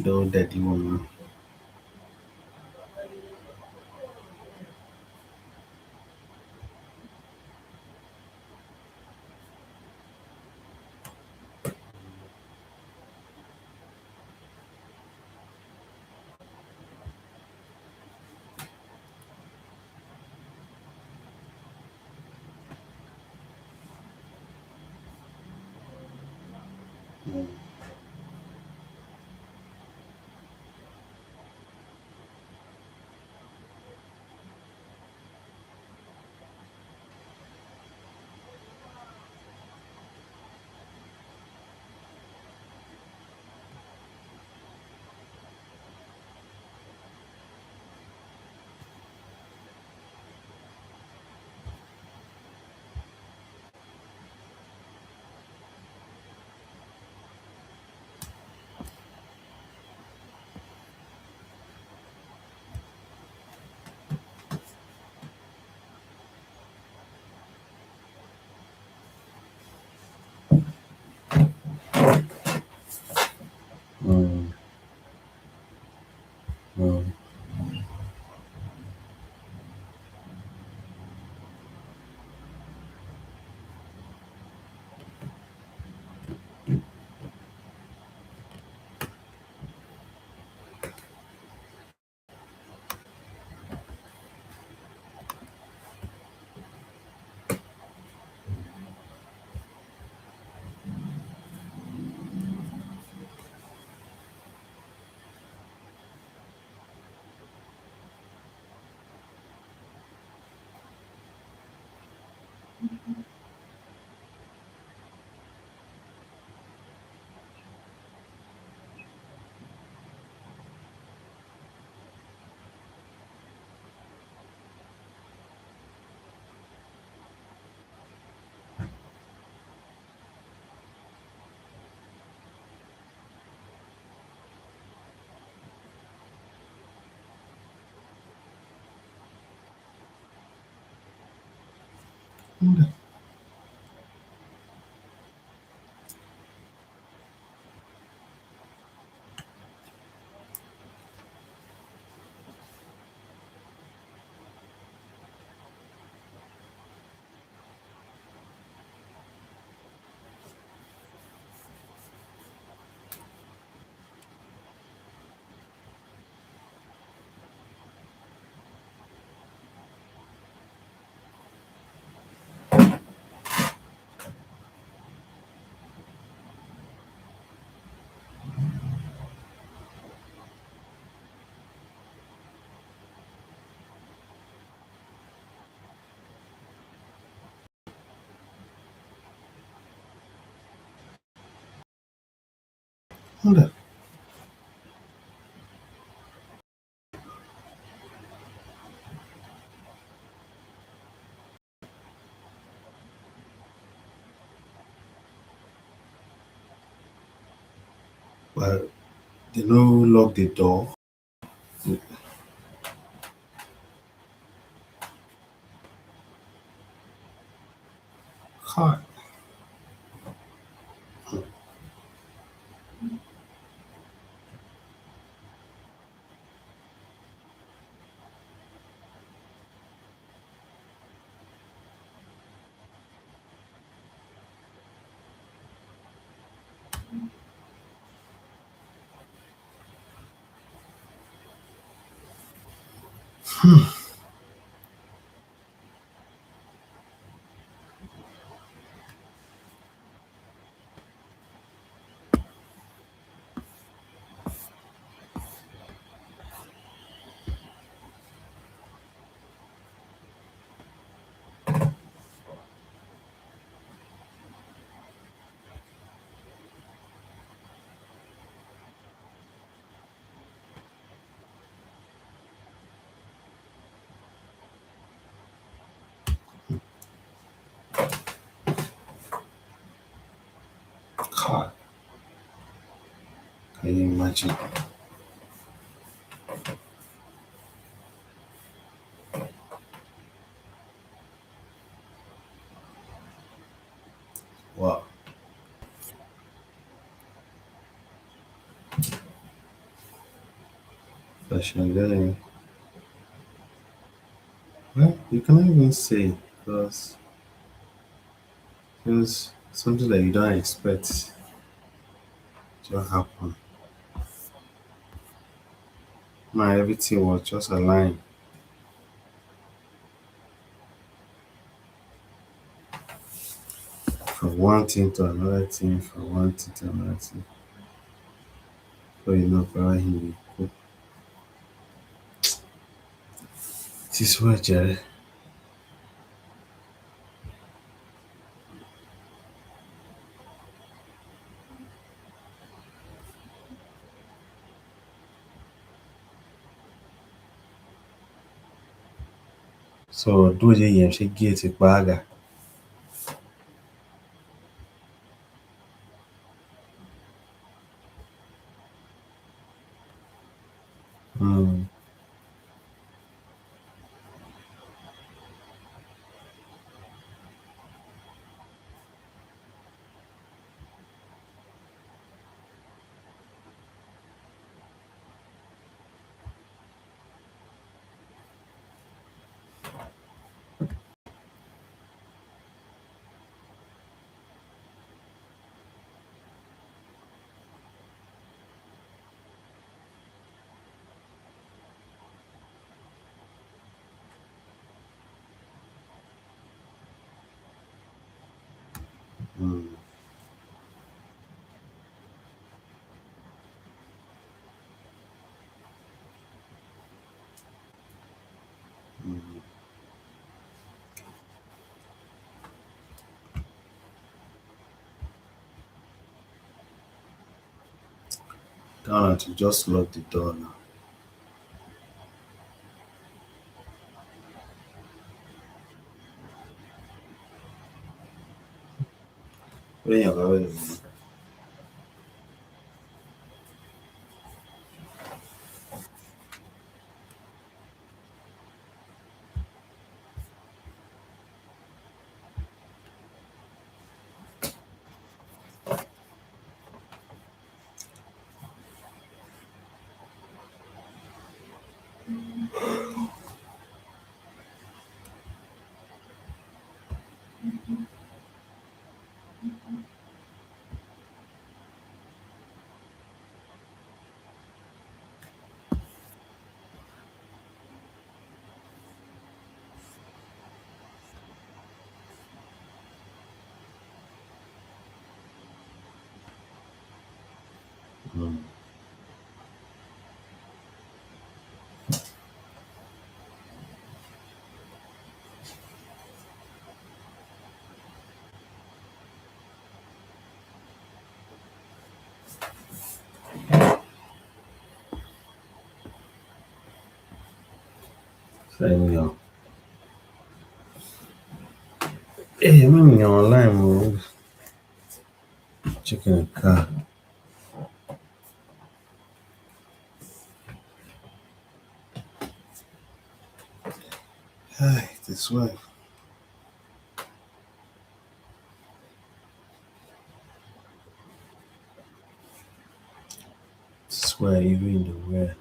Though daddy woman. Mm. Mm. Mm. Mm. Mm. Well, they no lock the door. Car. Car. Can you imagine? Wow. question. Then, well, you cannot even say because something that you don't expect just happen. My everything was just aligned from one thing to another thing, from one thing to another thing. So you know, for him, this was Jerry. So do the yem she get it baga. Mm, mm, mm. Down to just lock the door now. When you're going, mm. Same here. Hey, I'm online, move. Checking the car. Hi, this way. This way, even in the way.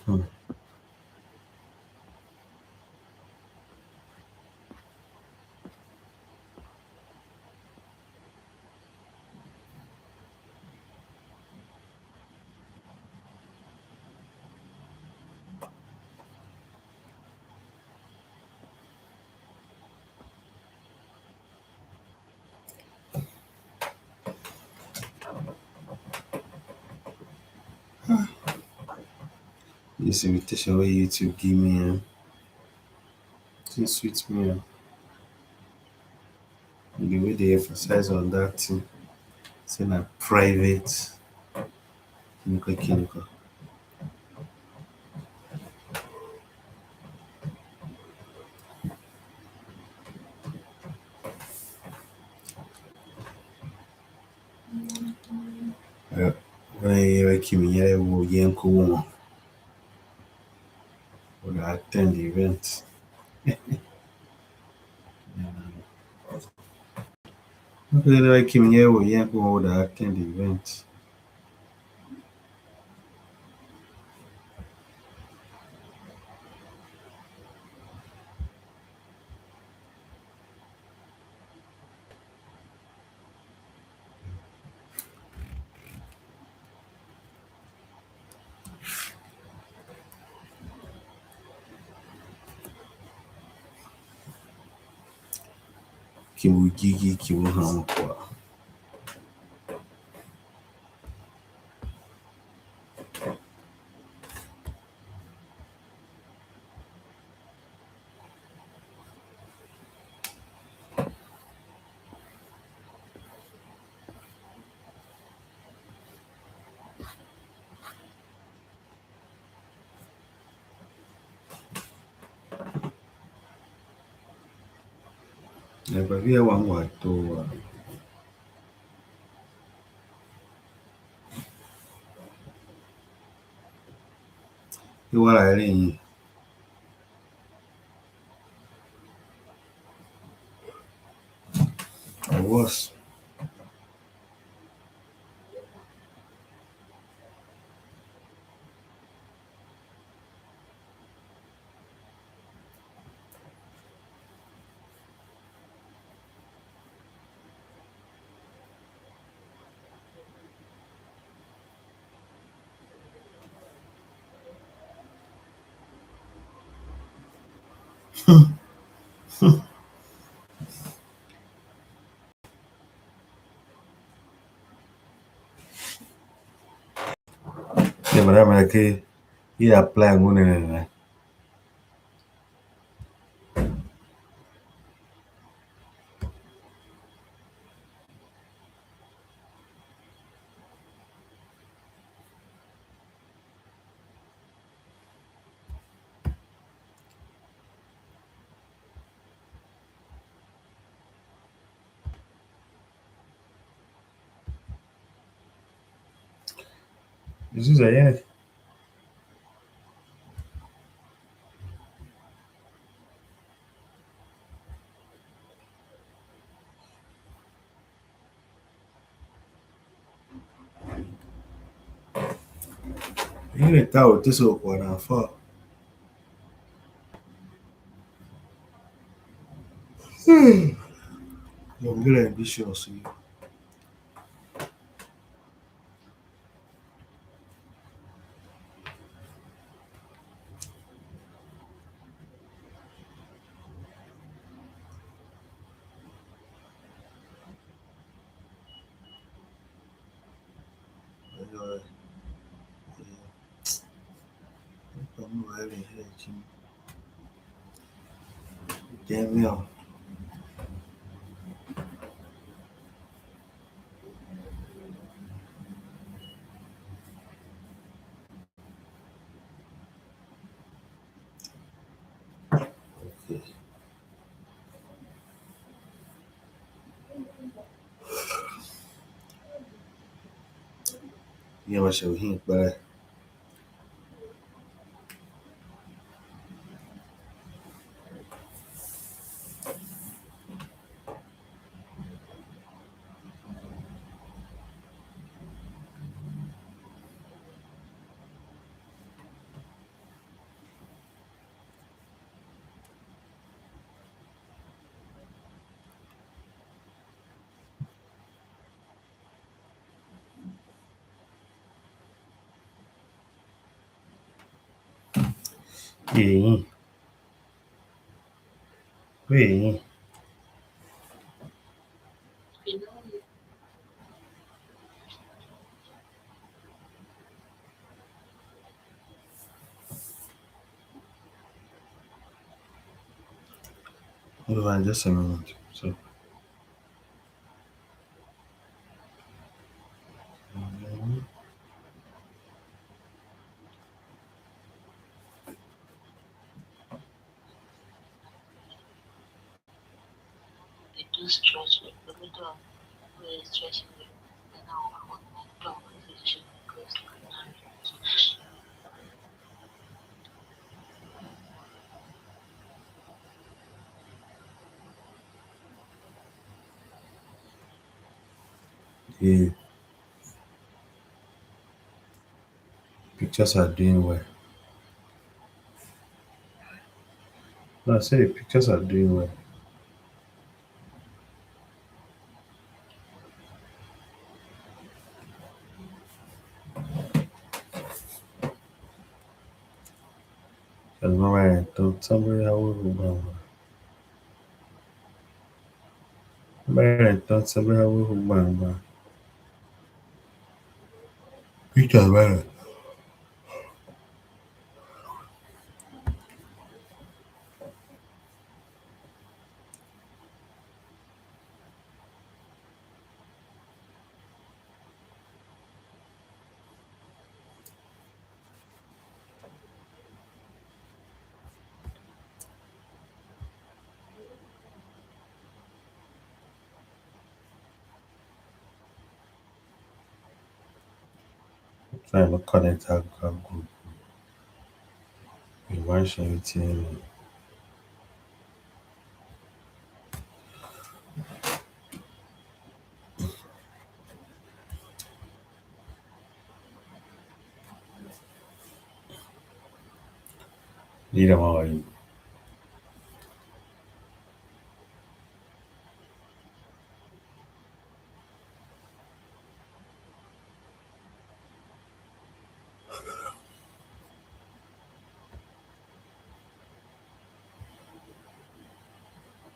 Hmm. This invitation where you to give me, thing sweet me. The way they emphasize on that thing, saying a private, clinical, clinical. Kimiyere will Yanko would attend the event. Okay, Kimiyere will Yanko would attend the event. Kimu Gigi Kimu Hankwa. Never be a one word to you are I was. Yeah, but I'm like, he apply one. This is a yeah. You didn't tell this up what I thought. I'm really ambitious. I'm really here, Jim. Damn yeah. Yeah, I shall hint, but yeah, yeah. Hold on just a moment. So, Yeah, pictures are doing well. No, I say the pictures are doing well. Alright, don't somebody how we go. Alright, don't somebody how we go. Pictures, man. Trying to connect our group. We want share it in. Lead them out.